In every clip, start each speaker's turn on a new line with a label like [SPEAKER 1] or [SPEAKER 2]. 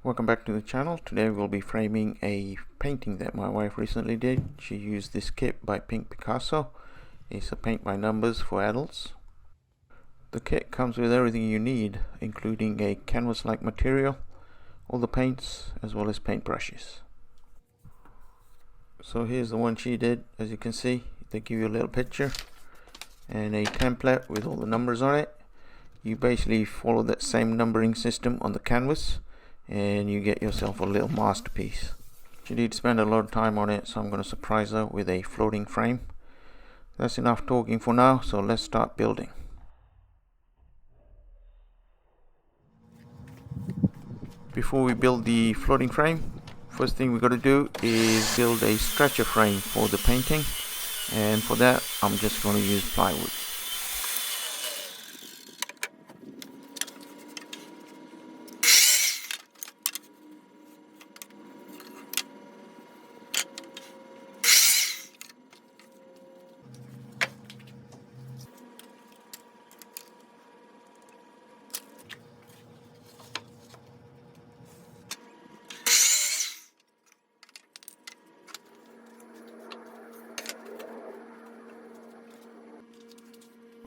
[SPEAKER 1] Welcome back to the channel. Today we'll be framing a painting that my wife recently did. She used this kit by Pink Picasso. It's a paint by numbers for adults. The kit comes with everything you need, including a canvas-like material, all the paints, as well as paint brushes. So here's the one she did. As you can see, they give you a little picture and a template with all the numbers on it. You basically follow that same numbering system on the canvas and you get yourself a little masterpiece. She did spend a lot of time on it, so I'm going to surprise her with a floating frame. That's enough talking for now, so let's start building. Before we build the floating frame, first thing we got to do is build a stretcher frame for the painting, and for that I'm just going to use plywood.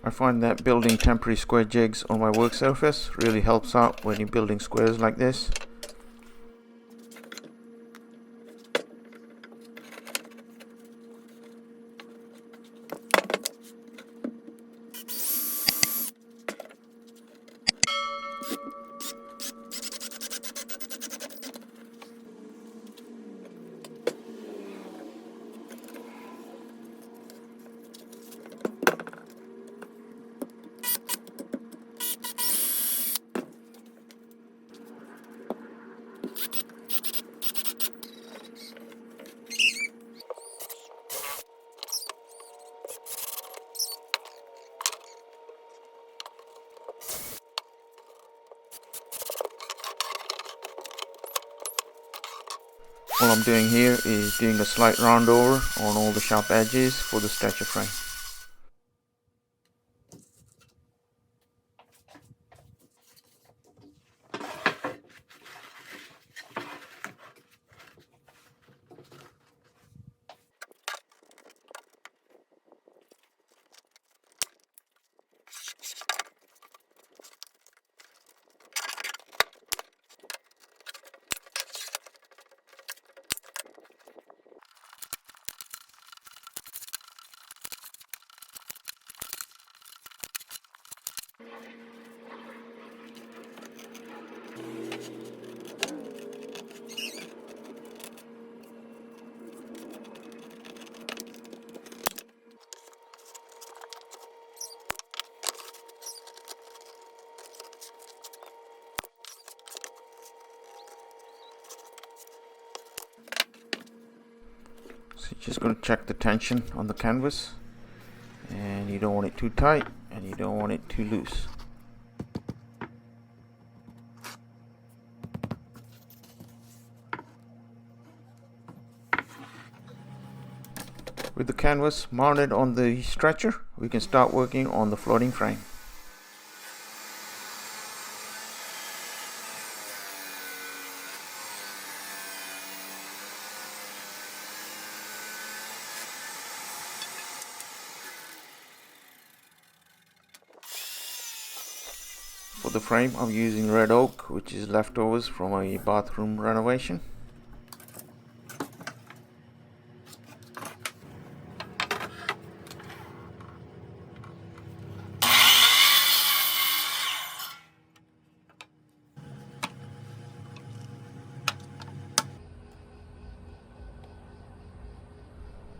[SPEAKER 1] I find that building temporary square jigs on my work surface really helps out when you're building squares like this. All I'm doing here is doing a slight round over on all the sharp edges for the stretcher frame. So you're just going to check the tension on the canvas, and you don't want it too tight and you don't want it too loose. With the canvas mounted on the stretcher, we can start working on the floating frame. For the frame, I'm using red oak, which is leftovers from a bathroom renovation.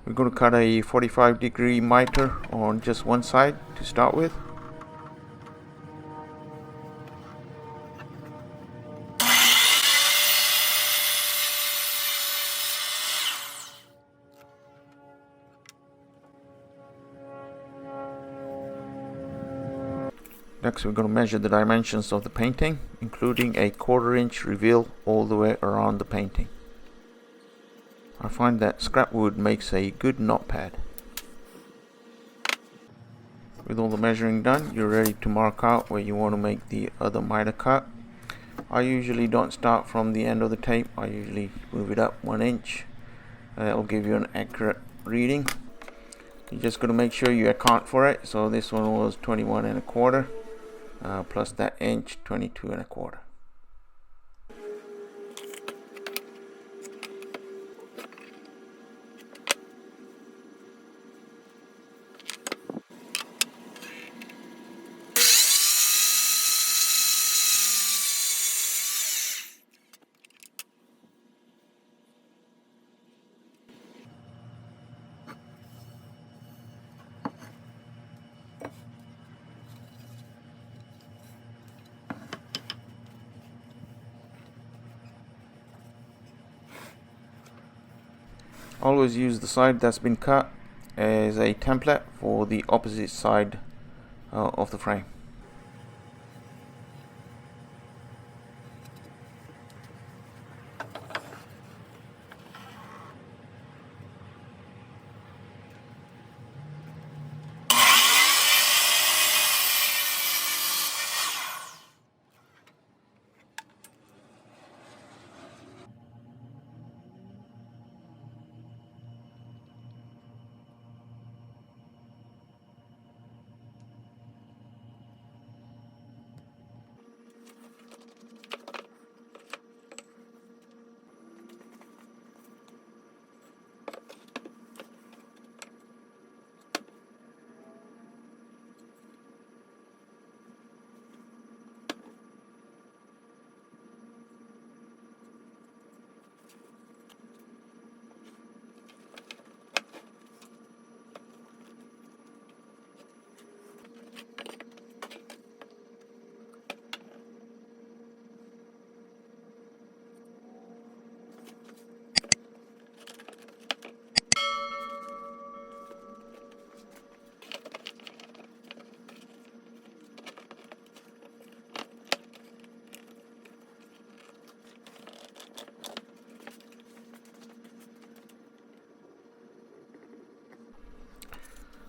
[SPEAKER 1] We're going to cut a 45-degree miter on just one side to start with. Next, we're going to measure the dimensions of the painting, including a 1/4 inch reveal all the way around the painting. I find that scrap wood makes a good knot pad. With all the measuring done, you're ready to mark out where you want to make the other miter cut. I usually don't start from the end of the tape. I usually move it up 1 inch. That will give you an accurate reading. You're just going to make sure you account for it. So this one was 21 1/4 plus that inch, 22 1/4. Always use the side that's been cut as a template for the opposite side of the frame.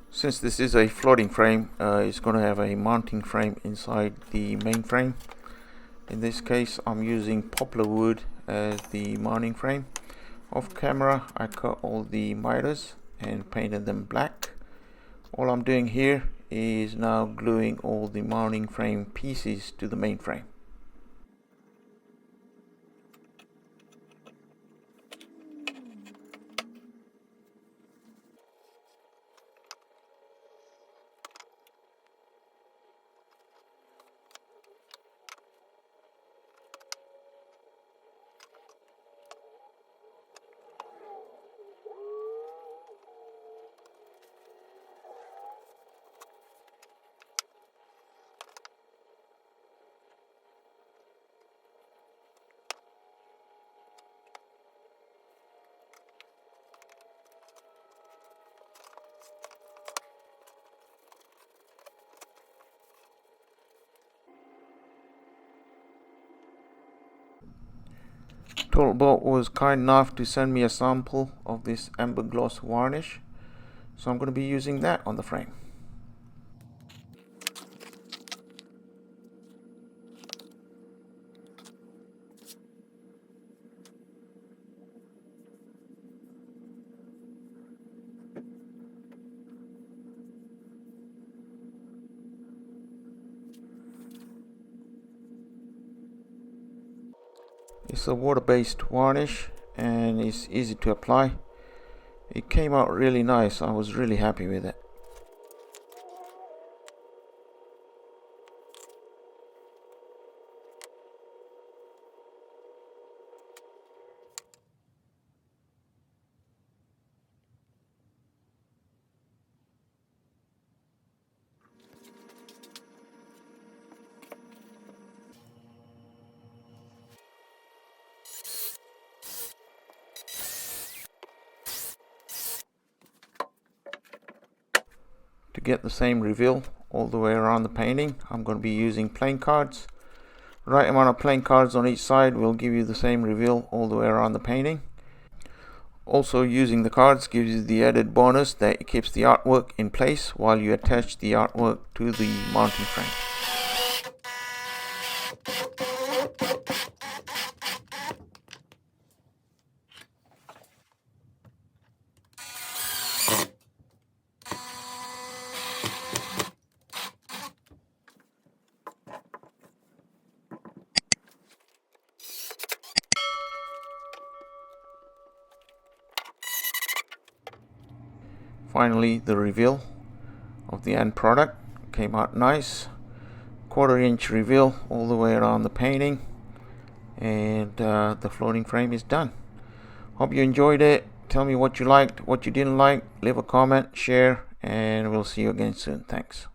[SPEAKER 1] Since this is a floating frame, it's going to have a mounting frame inside the main frame. In this case, I'm using poplar wood as the mounting frame. Off camera, I cut all the miters and painted them black. All I'm doing here is now gluing all the mounting frame pieces to the main frame. Totalbolt was kind enough to send me a sample of this amber gloss varnish, so I'm going to be using that on the frame. It's a water-based varnish and it's easy to apply. It came out really nice. I was really happy with it. To get the same reveal all the way around the painting, I'm going to be using playing cards. Right amount of playing cards on each side will give you the same reveal all the way around the painting. Also, using the cards gives you the added bonus that it keeps the artwork in place while you attach the artwork to the mounting frame. finally the reveal of the end product. Came out nice, 1/4 inch reveal all the way around the painting, and the floating frame is done. Hope you enjoyed it. Tell me what you liked, what you didn't like. Leave a comment, share, and we'll see you again soon. Thanks.